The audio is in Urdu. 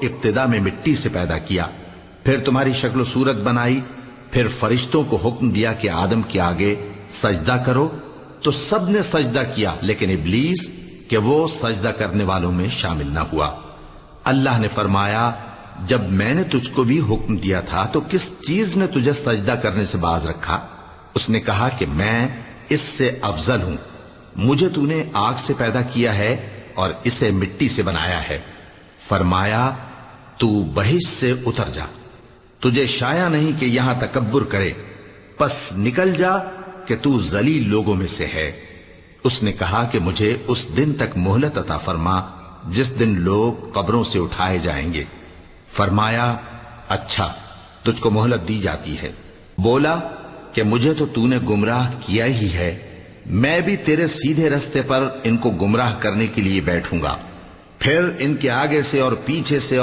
ابتدا میں مٹی سے پیدا کیا، پھر تمہاری شکل و صورت بنائی، پھر فرشتوں کو حکم دیا کہ آدم کے آگے سجدہ کرو، تو سب نے سجدہ کیا لیکن ابلیس کہ وہ سجدہ کرنے والوں میں شامل نہ ہوا۔ اللہ نے فرمایا جب میں نے تجھ کو بھی حکم دیا تھا تو کس چیز نے تجھے سجدہ کرنے سے باز رکھا؟ اس نے کہا کہ میں اس سے افضل ہوں، مجھے تو نے آگ سے پیدا کیا ہے اور اسے مٹی سے بنایا ہے۔ فرمایا تو بہشت سے اتر جا، تجھے شایع نہیں کہ یہاں تکبر کرے، پس نکل جا کہ تو ذلیل لوگوں میں سے ہے۔ اس نے کہا کہ مجھے اس دن تک مہلت عطا فرما جس دن لوگ قبروں سے اٹھائے جائیں گے۔ فرمایا اچھا، تجھ کو مہلت دی جاتی ہے۔ بولا کہ مجھے تو نے گمراہ کیا ہی ہے، میں بھی تیرے سیدھے رستے پر ان کو گمراہ کرنے کے لیے بیٹھوں گا، پھر ان کے آگے سے اور پیچھے سے